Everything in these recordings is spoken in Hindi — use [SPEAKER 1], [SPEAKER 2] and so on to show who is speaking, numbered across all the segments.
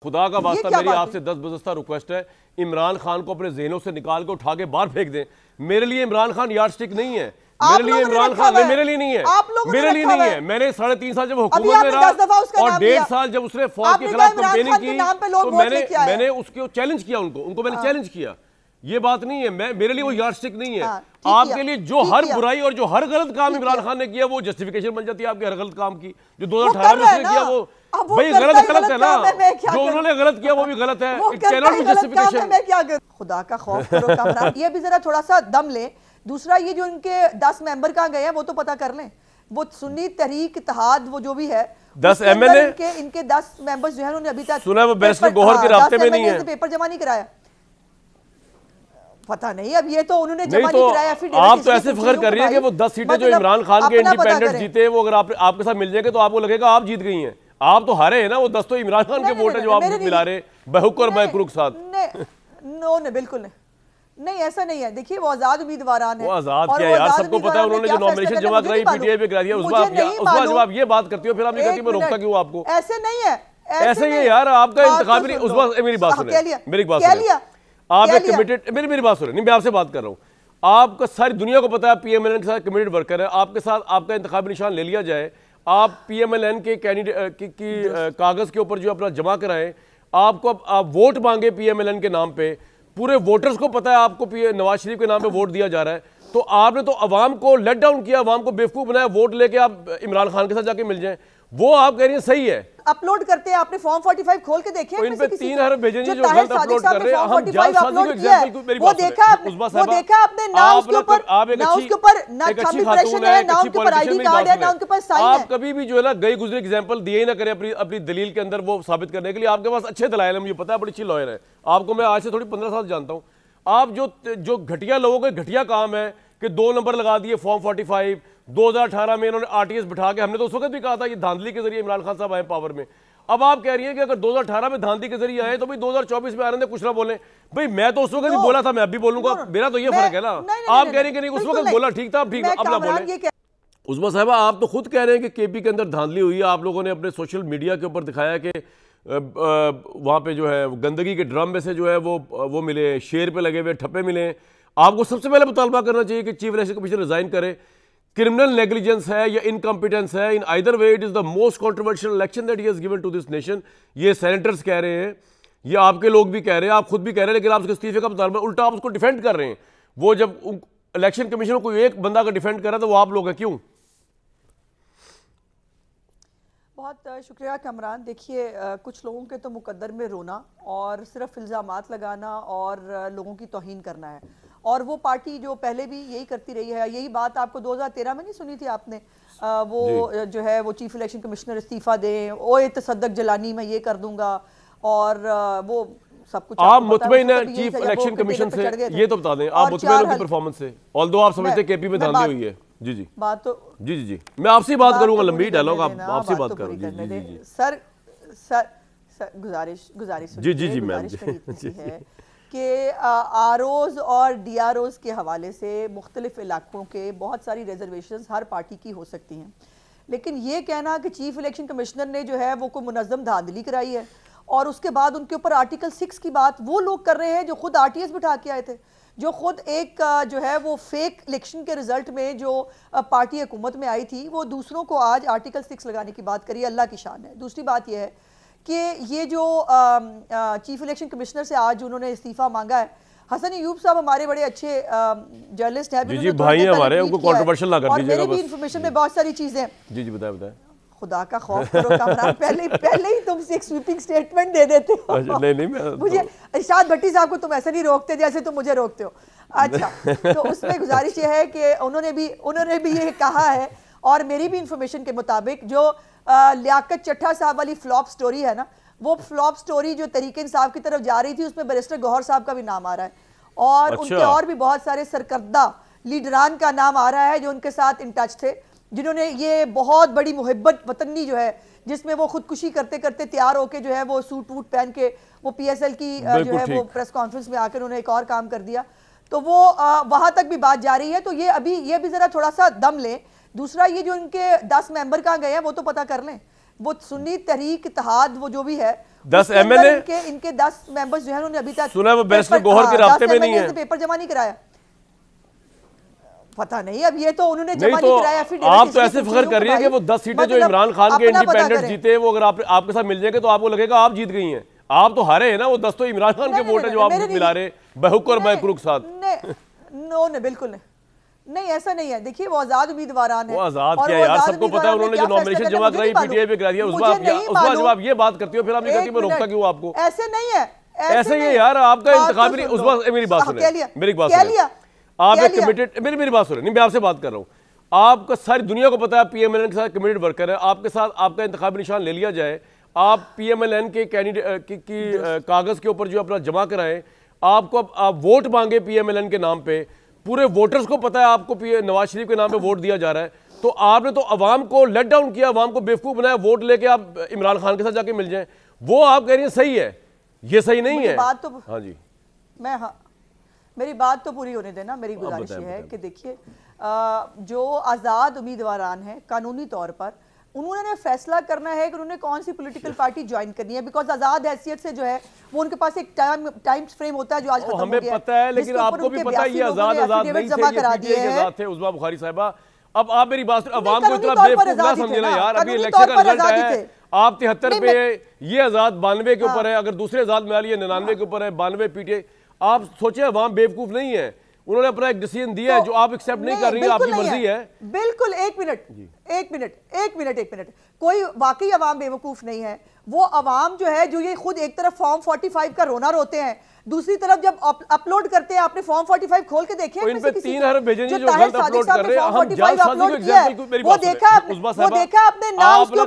[SPEAKER 1] खुदा का वास्ता मेरी आपसे 10 बजस्ता रिक्वेस्ट है, इमरान खान को अपने ज़हनों से निकाल के उठा के बाहर फेंक दें। मेरे लिए इमरान खान यार्डस्टिक नहीं है, मेरे लिए इमरान खान मेरे लिए नहीं है, मेरे लिए नहीं है। मैंने 3.5 साल जब हुकूमत में रहा और 1.5 साल जब उसने फौज के खिलाफ कैंपेनिंग की तो मैंने उसको चैलेंज किया, उनको मैंने चैलेंज किया। ये बात नहीं है, मेरे लिए वो यार्डस्टिक नहीं है। आपके लिए जो हर बुराई और जो हर गलत काम इमरान खान ने किया वो जस्टिफिकेशन बन जाती है आपके हर गलत काम की। जो 2018 में उसने किया वो भाई गलत है ना, जो उन्होंने गलत किया वो भी गलत है।
[SPEAKER 2] खुदा का खौफ करो कामरान। ये भी जरा थोड़ा सा दम ले। दूसरा, ये जो इनके 10 मेंबर कहाँ गए हैं वो तो पता कर लें। वो सुन्नी तहरीक इत्तेहाद वो जो भी है
[SPEAKER 1] 10 एमएलए
[SPEAKER 2] इनके 10 मेंबर्स जो है उन्होंने अभी तक
[SPEAKER 1] सुना वो बैरिस्टर गौहर के रास्ते में नहीं है,
[SPEAKER 2] पेपर जमा नहीं कराया। पता नहीं, अब ये तो उन्होंने जमा नहीं कराया।
[SPEAKER 1] आप तो ऐसे फख्र कर रही है कि वो 10 सीटें जो इमरान खान के इंडिपेंडेंट जीते वो अगर आपके साथ मिल जाएंगे तो आपको लगेगा आप जीत गई हैं। आप तो हारे हैं ना, वो 10 तो इमरान खान के वोट है जो आप मिला रहे बहूक और महक्रूक साथ।
[SPEAKER 2] नो बिल्कुल नहीं, ऐसा नहीं है। देखिए वो आजाद उम्मीदवार है,
[SPEAKER 1] वो आजाद क्या यार, सबको पता है उन्होंने जो नॉमिनेशन जमा कराई पीटीआई पे करा दिया। उसका जब आप ये बात करती हो फिर आप नहीं कहती मैं रोकता क्यों आपको?
[SPEAKER 2] ऐसे नहीं है,
[SPEAKER 1] ऐसे ही यार आपका इंतखाबी नहीं। उस बात मेरी बात सुनिए, मेरी बात सुनिए, आप एक कमिटेड, मेरी बात सुनिए, नहीं मैं आपसे बात कर रहा हूँ। आपका सारी दुनिया को पता है पीएमएलएन के साथ कमिटेड वर्कर है। आपके साथ आपका इंतखाबी निशान ले लिया जाए, आप पीएमएलएन के कैंडिडेट की कागज के ऊपर जो अपना जमा कराएं, आपको आप वोट मांगे पीएमएलएन के नाम पे, पूरे वोटर्स को पता है आपको नवाज शरीफ के नाम पे वोट दिया जा रहा है, तो आपने तो अवाम को लेट डाउन किया, अवाम को बेवकूफ बनाया, वोट लेके आप इमरान खान के साथ जाके मिल जाएं। वो आप कह रही हैं सही है।
[SPEAKER 2] अपलोड करते हैं आपने फॉर्म 45 खोल के देखे,
[SPEAKER 1] इन पे 3 हरफ भेजेंगे जो गलत अपलोड कर रहे हैं। हम जालसाजी को एग्जांपल मेरी बात सुनिए,
[SPEAKER 2] वो देखा आपने ना उसके ऊपर ना खामी प्रेशर है, ना उनके ऊपर आईडी कार्ड है, ना उनके पास साइन है।
[SPEAKER 1] आप कभी भी जो है ना गई गुजरे एग्जांपल दिए ही ना करें अपनी दलील के अंदर वो साबित करने के लिए। आपके पास अच्छे दलाइल है, मुझे पता है, बड़ी अच्छी लॉयर है। आपको मैं आज से थोड़ी 15 साल जानता हूँ। आप जो घटिया लोगों का घटिया काम है कि 2 नंबर लगा दिए फॉर्म 45, 2018 में इन्होंने आरटीएस बिठा के, हमने तो उस वक्त भी कहा था ये धांधली के जरिए इमरान खान साहब आए पावर में। अब आप कह रही हैं कि अगर 2018 में धांधली के जरिए आए तो भाई 2024 में आ रहे थे कुछ ना बोले। भाई मैं तो उस वक्त भी बोला था, मैं अभी बोलूंगा, मेरा तो ये फर्क है ना। आप कह रही हैं कि नहीं उस वक्त बोला ठीक था, ठीक अब ना बोले। उस्मा साहबा आप तो खुद कह रहे हैं कि केपी के अंदर धांधली हुई है। आप लोगों ने अपने सोशल मीडिया के ऊपर दिखाया कि वहाँ पे जो है गंदगी के ड्रम में से जो है वो मिले, शेर पे लगे हुए ठप्पे मिले। आपको सबसे पहले मुतालबा करना चाहिए कि चीफ इलेक्शन कमीशन रिजाइन करे। क्रिमिनल नेग्लिजेंस है या इनकम्पिटेंस है, in either way it is the most controversial election that he has given to this nation. ये सेनेटर्स कह रहे हैं, ये आपके लोग भी कह रहे हैं, आप खुद भी कह रहे हैं, लेकिन आप उसके इस्तीफे का मुतालबा उल्टा आप उसको डिफेंड कर रहे हैं। वो जब इलेक्शन कमीशन कोई एक बंदा का डिफेंड कर रहा है तो वो आप लोग हैं, क्यों?
[SPEAKER 2] बहुत शुक्रिया कमरान। देखिए कुछ लोगों के तो मुकद्दर में रोना और सिर्फ इल्ज़ामात लगाना और लोगों की तौहीन करना है, और वो पार्टी जो पहले भी यही करती रही है। यही बात आपको 2013 में नहीं सुनी थी आपने? वो जो है वो चीफ इलेक्शन कमिश्नर इस्तीफा दें, ओए तसद्दक जलानी मैं ये कर दूंगा, और वो सब कुछ
[SPEAKER 1] आप मुतमईन है चीफ इलेक्शन कमीशन से, ये तो बता दें आप मुतमईन हो की परफॉर्मेंस से, ऑल्दो आप समझते हैं केपी में धांधली हुई है। जी जी
[SPEAKER 2] बात तो
[SPEAKER 1] जी मैं आपसे बात करूंगा, लंबी डायलॉग आपसे बात करूँ। जी
[SPEAKER 2] सर गुजारिश
[SPEAKER 1] जी मैम
[SPEAKER 2] है कि आरओज और डीआरओज के हवाले से मुख्तलिफ इलाकों के बहुत सारी रिजर्वेशंस हर पार्टी की हो सकती हैं, लेकिन ये कहना कि चीफ इलेक्शन कमिश्नर ने जो है वो कोई मुनज़्ज़म धांधली कराई है और उसके बाद उनके ऊपर आर्टिकल 6 की बात वो लोग कर रहे हैं जो खुद आरटीएस बिठा के आए थे, जो खुद एक जो है वो फेक इलेक्शन के रिजल्ट में जो पार्टी हुकूमत में आई थी, वो दूसरों को आज आर्टिकल 6 लगाने की बात करिए, अल्लाह की शान है। दूसरी बात यह है कि ये जो चीफ इलेक्शन कमिश्नर से आज उन्होंने इस्तीफा मांगा है, हसन अयूब साहब हमारे बड़े अच्छे जर्नलिस्ट हैं,
[SPEAKER 1] जी भाई हमारे, उनको कंट्रोवर्शियल ना कर दीजिएगा,
[SPEAKER 2] मेरी भी इन्फॉर्मेशन में बहुत सारी चीजें।
[SPEAKER 1] जी बताएं।
[SPEAKER 2] खुदा का खौफ करो कमरान, पहले ही तुम एक स्वीपिंग स्टेटमेंट दे देते हो।
[SPEAKER 1] नहीं
[SPEAKER 2] मुझे इरशाद भट्टी साहब को तुम ऐसे नहीं रोकते जैसे तुम मुझे रोकते हो। अच्छा, तो उसमें गुजारिश ये है कि उन्होंने भी ये कहा है, और मेरी भी इंफॉर्मेशन के मुताबिक जो लियाकत चट्टा साहब वाली फ्लॉप स्टोरी है ना, वो फ्लॉप स्टोरी जो तरीके इंसाफ की तरफ जा रही थी उसमें बैरिस्टर गौहर साहब का भी नाम आ रहा है, और उनके और भी बहुत सारे सरकर्दा लीडरान का नाम आ रहा है जो उनके साथ इन टच थे, जिन्होंने ये बहुत बड़ी मुहब्बत वतनी जो है जिसमें वो खुदकुशी करते करते तैयार होके जो है वो सूट वूट पहन के वो पीएसएल की जो है वो प्रेस कॉन्फ्रेंस में आकर उन्होंने एक और काम कर दिया, तो वो वहां तक भी बात जा रही है। तो ये अभी ये भी जरा थोड़ा सा दम लें। दूसरा, ये जो इनके 10 मेंबर कहाँ गए हैं वो तो पता कर लें। वो सुन्नी तहरीक इत्तेहाद वो जो भी है
[SPEAKER 1] 10 MLA
[SPEAKER 2] इनके 10 मेंबर्स जो है उन्होंने अभी तक
[SPEAKER 1] सुना है वो बैरिस्टर गौहर के रास्ते में नहीं है,
[SPEAKER 2] पेपर जमा नहीं कराया। पता नहीं, अब ये तो उन्होंने जमा
[SPEAKER 1] नहीं
[SPEAKER 2] नहीं कराया।
[SPEAKER 1] फिर आप तो ऐसे फख्र कर रही है कि वो 10 सीटें जो इमरान खान के इंडिपेंडेंट जीते वो अगर आपके साथ मिल जाएंगे तो आपको लगेगा आप जीत गई हैं। आप तो हारे हैं ना, वो 10 तो इमरान खान के वोट है जो आप मिला रहे बहूक और महकरूक साथ।
[SPEAKER 2] नो बिल्कुल नहीं, ऐसा नहीं है। देखिए वो आजाद उम्मीदवार है,
[SPEAKER 1] वो आजाद क्या यार, सबको पता है उन्होंने जो नॉमिनेशन जमा कराई पीटीआई पे करा दिया। उसका जब आप ये बात करती हो फिर आप ये कहती हो मैं रोकता क्यों आपको?
[SPEAKER 2] ऐसे नहीं है,
[SPEAKER 1] ऐसे ही यार आपका इंतखाबी नहीं। उस बात मेरी बात सुने, मेरी बात सुने, आप एक कमिटेड, मेरी बात सुने, नहीं मैं आपसे बात कर रहा हूँ। आपका सारी दुनिया को पता है पीएमएलएन के साथ कमिटेड वर्कर है, आपके साथ आपका इंतखाबी निशान ले लिया जाए, आप पीएमएलएन के कैंडिडेट की कागज के ऊपर जो अपना जमा कराएं, आपको आप वोट मांगे पीएमएलएन के नाम पे, पूरे वोटर्स को पता है आपको नवाज शरीफ के नाम पे वोट दिया जा रहा है, तो आपने तो अवाम को लेट डाउन किया, अवाम को बेवकूफ बनाया, वोट लेके आप इमरान खान के साथ जाके मिल जाएं। वो आप कह रही हैं सही है, ये सही नहीं है।
[SPEAKER 2] बात तो
[SPEAKER 1] हाँ जी,
[SPEAKER 2] मेरी बात तो पूरी होने देना। मेरी गुजारिश ये है कि देखिए जो आज़ाद उम्मीदवार हैं कानूनी तौर पर उन्होंने फैसला करना है कि उन्होंने कौन सी पॉलिटिकल पार्टी ज्वाइन करनी है, बिकॉज आजाद हैसियत से जो है वो उनके पास एक टाइम फ्रेम होता है जो आज खत्म हो गया है।
[SPEAKER 1] हमें पता है, लेकिन आपको भी पता है ये आजाद नहीं थे, ये पीटीआई के साथ थे उस्मा बुखारी साहबा। अब आप मेरी बात अवाम को इतना बेवकूफ ना समझना यार, अभी इलेक्शन का रिजल्ट है, आप 73 पे है, ये आजाद 92 के ऊपर है, अगर दूसरे आजाद में आ रही है 99 के ऊपर है, 92 पीटीआई। आप सोचिए अवाम बेवकूफ नहीं है, उन्होंने अपना एक डिसीजन दिया है जो आप एक्सेप्ट नहीं कर रही है, आपकी मर्जी है।
[SPEAKER 2] बिल्कुल, एक मिनट, कोई वाकई अवाम बेवकूफ नहीं है। वो अवाम जो है जो ये खुद एक तरफ फॉर्म 45 का रोना रोते हैं, दूसरी तरफ जब अपलोड करते हैं, आपने फॉर्म 45 खोल के देखे
[SPEAKER 1] इन पे 3 हरफ भेजेंगे जो गलत अपलोड कर रहे हैं। हम जालसाजी को एग्जांपल को मेरी बात
[SPEAKER 2] वो देखा आपने, ना उसके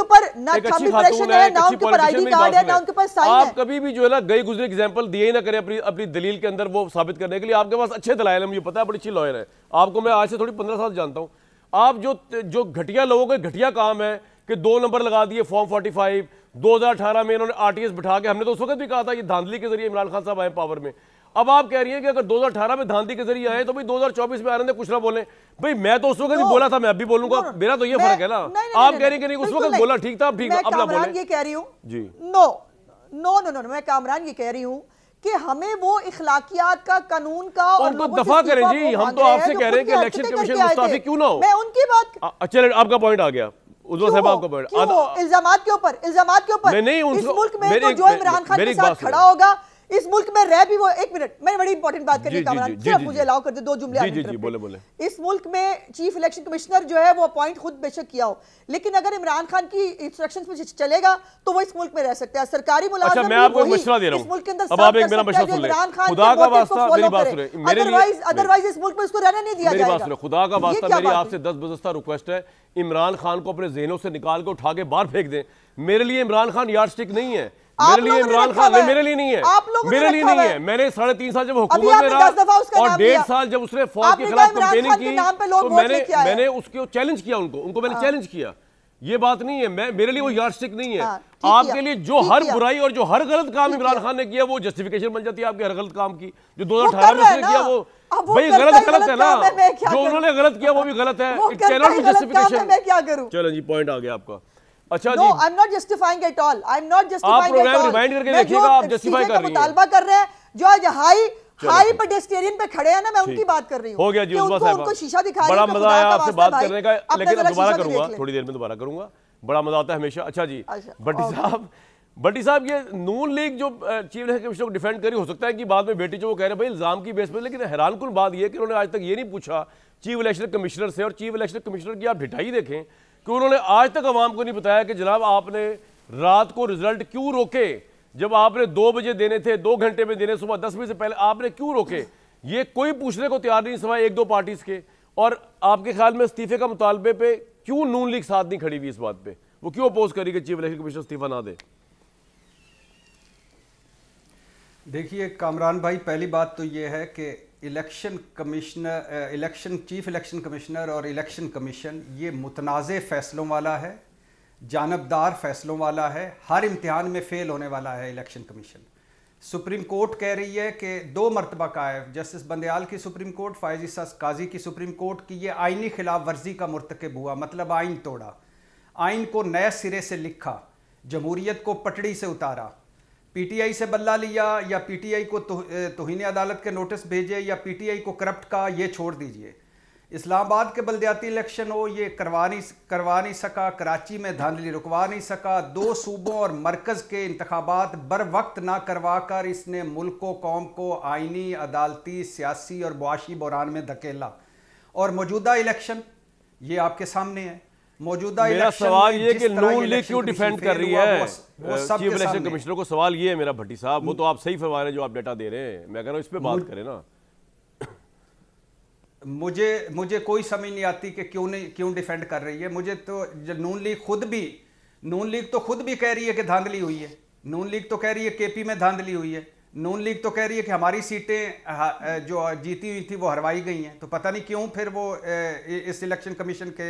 [SPEAKER 2] ऊपर ना थंब इंप्रेशन है, ना उनके ऊपर आईडी कार्ड है, ना उनके पास साइन है।
[SPEAKER 1] आप कभी भी जो है ना गई गुजरे एग्जांपल दिए ही ना करें अपनी दलील के अंदर वो साबित करने के लिए। आपके पास अच्छे दलाइल हैं, मुझे पता है, बड़ी अच्छी लॉयर है, आपको मैं आज से थोड़ी 15 साल जानता हूं। आप जो घटिया लोगों के घटिया काम है कि 2 नंबर लगा दिए फॉर्म 45, 2018 में इन्होंने आरटीएस बिठा के, हमने तो उस वक्त भी कहा था कि धांधली के जरिए इमरान खान साहब आए पावर में। अब आप कह रही हैं कि अगर 2018 में धांधली के जरिए आए तो भाई 2024 में आने दे, कुछ ना बोले। भाई मैं तो उस वक्त भी बोला था, मैं अभी बोलूंगा, मेरा तो ये फर्क है ना। आप कह रही हैं कि नहीं उस वक्त बोला ठीक था, ठीक, अब ना बोले।
[SPEAKER 2] ये कह रही हूं
[SPEAKER 1] जी,
[SPEAKER 2] नो, मैं कामरान ये कह रही हूं कि हमें वो इखलाकियात का, कानून का और
[SPEAKER 1] उनको दफा करें जी। हम तो आपसे कह रहे हैं कि इलेक्शन कमीशन मुस्ताफी क्यों ना हो।
[SPEAKER 2] मैं उनकी बात,
[SPEAKER 1] चलिए आपका पॉइंट आ गया, उज्ज्वल साहब आपका पॉइंट।
[SPEAKER 2] इल्जामात के ऊपर
[SPEAKER 1] नहीं,
[SPEAKER 2] इस मुल्क में तो जो इमरान खान के साथ खड़ा होगा, इस मुल्क में रह भी वो, एक मिनट, मैं बड़ी इंपॉर्टेंट बात करनी कामरान, सिर्फ मुझे अलाउ कर दे 2 जुमले।
[SPEAKER 1] बोले।
[SPEAKER 2] इस मुल्क में चीफ इलेक्शन कमिश्नर जो है वो अपॉइंट खुद बेशक किया हो, लेकिन अगर इमरान खान की इंस्ट्रक्शंस में चलेगा तो वो इस मुल्क में रह सकता है। सरकारी मुलाजिम,
[SPEAKER 1] अच्छा मैं आपको एक मशवरा दे रहा हूं,
[SPEAKER 2] इस मुल्क के अंदर
[SPEAKER 1] अब आप एक मेरा मशवरा सुन लें, खुदा का वास्ता मेरी बात सुने,
[SPEAKER 2] अदरवाइज इस मुल्क में उसको रहने नहीं दिया जाएगा।
[SPEAKER 1] खुदा का वास्ता मेरी आपसे 10 बजस्ता रिक्वेस्ट है, इमरान खान को अपने ज़हनों से निकाल के उठा के बाहर फेंक दें। मेरे लिए इमरान खान यार्डस्टिक नहीं है, मेरे लिए इमरान खान नहीं, मेरे लिए नहीं है, मेरे लिए नहीं है। मैंने 3.5 साल जब हुकूमत में रहा और 1.5 साल जब उसने फौज के खिलाफ कैंपेनिंग की तो मैंने उसको चैलेंज किया, उनको मैंने चैलेंज किया। ये बात नहीं है, मेरे लिए वो यार्डस्टिक नहीं है। आपके लिए जो हर बुराई और जो हर गलत काम इमरान खान ने किया वो जस्टिफिकेशन बन जाती है आपके हर गलत काम की। जो 2018 में उसने किया वो भाई गलत है ना, जो उन्होंने गलत किया वो भी गलत है। It cannot be justification.
[SPEAKER 2] मैं क्या करूं?
[SPEAKER 1] चलो जी, पॉइंट आ गया आपका। अच्छा
[SPEAKER 2] जी, I am not justifying at all, I am not justifying
[SPEAKER 1] आप प्रोग्राम रिमाइंड करके देखिएगा, आप जस्टिफाई कर रही हैं,
[SPEAKER 2] मुतालबा कर रहे हैं जो आज हाई पेडेस्ट्रियन पे खड़े हैं ना, मैं उनकी बात कर रही हूं।
[SPEAKER 1] हो गया जी, उनको
[SPEAKER 2] शीशा दिखाई,
[SPEAKER 1] बड़ा मजा आया आपसे बात करने का, लेकिन दोबारा करूंगा, थोड़ी देर में दोबारा करूंगा, बड़ा मजा आता है हमेशा। अच्छा जी, भट्टी साहब ये नून लीग जो चीफ इलेक्शन कमिश्नर को डिफेंड करी, हो सकता है कि बाद में बेटी जो वो कह रहे हैं भाई इल्जाम की बेस पर, लेकिन हैरानकुन बात यह कि उन्होंने आज तक ये नहीं पूछा चीफ इलेक्शन कमिश्नर से, और चीफ इलेक्शन कमिश्नर की आप ढिठाई देखें कि उन्होंने आज तक अवाम को नहीं बताया कि जनाब आपने रात को रिजल्ट क्यों रोके, जब आपने 2 बजे देने थे, 2 घंटे में देने, सुबह 10 बजे से पहले आपने क्यों रोके? ये कोई पूछने को तैयार नहीं सिवाय 1-2 पार्टीज के। और आपके ख्याल में इस्तीफे का मुतालबे पे क्यों नून लीग साथ नहीं खड़ी हुई? इस बात पे वो क्यों अपोज करी कि चीफ इलेक्शन कमिश्नर इस्तीफा ना दे?
[SPEAKER 3] देखिए कामरान भाई, पहली बात तो ये है कि चीफ इलेक्शन कमिश्नर और इलेक्शन कमीशन ये मुतनाज़े फैसलों वाला है, जानबदार फैसलों वाला है, हर इम्तिहान में फ़ेल होने वाला है इलेक्शन कमीशन। सुप्रीम कोर्ट कह रही है कि 2 मरतबा का है, जस्टिस बंदयाल की सुप्रीम कोर्ट, फ़ाइज़ काजी की सुप्रीम कोर्ट की, ये आइनी खिलाफ वर्जी का मुर्तकब हुआ, मतलब आइन तोड़ा। आइन को नए सिरे से लिखा, जमहूरियत को पटड़ी से उतारा, पीटीआई से बल्ला लिया या पीटीआई को तौहीन अदालत के नोटिस भेजे या पीटीआई को करप्ट का, ये छोड़ दीजिए। इस्लामाबाद के बल्दियाती इलेक्शन हो, ये करवा नहीं सका, कराची में धांधली रुकवा नहीं सका, 2 सूबों और मरकज़ के इंतखाबात बर वक्त ना करवा कर इसने मुल्क को, कौम को आइनी, अदालती, सियासी और मुआशी बहरान में धकेला। और मौजूदा इलेक्शन ये आपके सामने है। मौजूदा
[SPEAKER 1] मेरा सवाल ये कि नून लीग क्यों
[SPEAKER 3] इलेक्शन
[SPEAKER 1] डिफेंड कर रही है
[SPEAKER 3] चीफ
[SPEAKER 1] इलेक्शन कमिश्नर को? सवाल ये है मेरा भट्टी साहब, वो तो आप सही फरमा रहे हैं जो आप डेटा दे रहे हैं, मैं कह रहा हूँ इस पे बात करें ना।
[SPEAKER 3] मुझे कोई समझ नहीं आती कि क्यों डिफेंड कर रही है। मुझे तो नून लीग तो खुद भी कह रही है कि धांधली हुई है। नून लीग तो कह रही है केपी में धांधली हुई है। नून लीग तो कह रही है कि हमारी सीटें जो जीती हुई थी वो हरवाई गई हैं। तो पता नहीं क्यों फिर वो इस इलेक्शन कमीशन के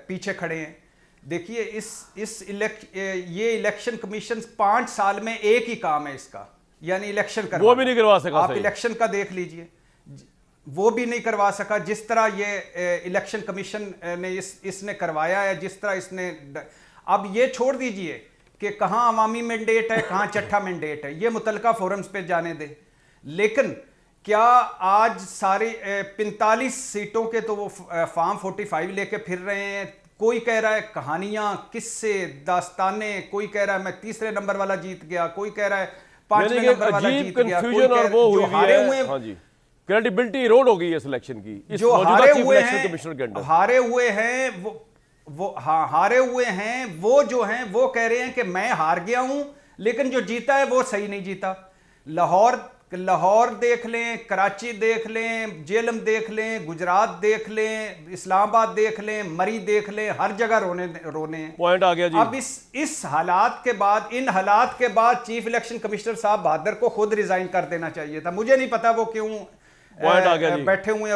[SPEAKER 3] पीछे खड़े हैं। देखिए ये इलेक्शन कमीशन 5 साल में एक ही काम है इसका, यानी इलेक्शन करवाना।
[SPEAKER 1] वो भी नहीं करवा सका।
[SPEAKER 3] आप इलेक्शन का देख लीजिए, वो भी नहीं करवा सका। जिस तरह ये इलेक्शन कमीशन ने इसने करवाया है, जिस तरह इसने, अब ये छोड़ दीजिए कि कहाँ अवामी मैंडेट है, कहाँ चट्ठा मैंडेट है, ये मुतलका फोरम्स पे जाने दे। लेकिन क्या आज सारी 45 सीटों के तो वो फॉर्म 45 लेके फिर रहे हैं। कोई कह रहा है कहानियां, किस्से, दास्ताने, कोई कह रहा है मैं 3रे नंबर वाला जीत गया, कोई कह रहा है 5वें नंबर वाला जीत गया, कोई कह जो हारे हुए,
[SPEAKER 1] हाँ जी, क्रेडिबिलिटी इरोड हो गई है सिलेक्शन की।
[SPEAKER 3] जो हारे हुए हैं वो जो हैं वो कह रहे हैं कि मैं हार गया हूं, लेकिन जो जीता है वो सही नहीं जीता। लाहौर देख लें, कराची देख लें, जेलम देख लें, गुजरात देख लें, इस्लामाबाद देख लें, मरी देख लें, हर जगह रोने हैं।
[SPEAKER 1] पॉइंट आ गया जी।
[SPEAKER 3] अब इस हालात के बाद, इन हालात के बाद चीफ इलेक्शन कमिश्नर साहब बहादुर को खुद रिजाइन कर देना चाहिए था। मुझे नहीं पता वो क्यों
[SPEAKER 1] पॉइंट आ गया जी।
[SPEAKER 3] बैठे हुए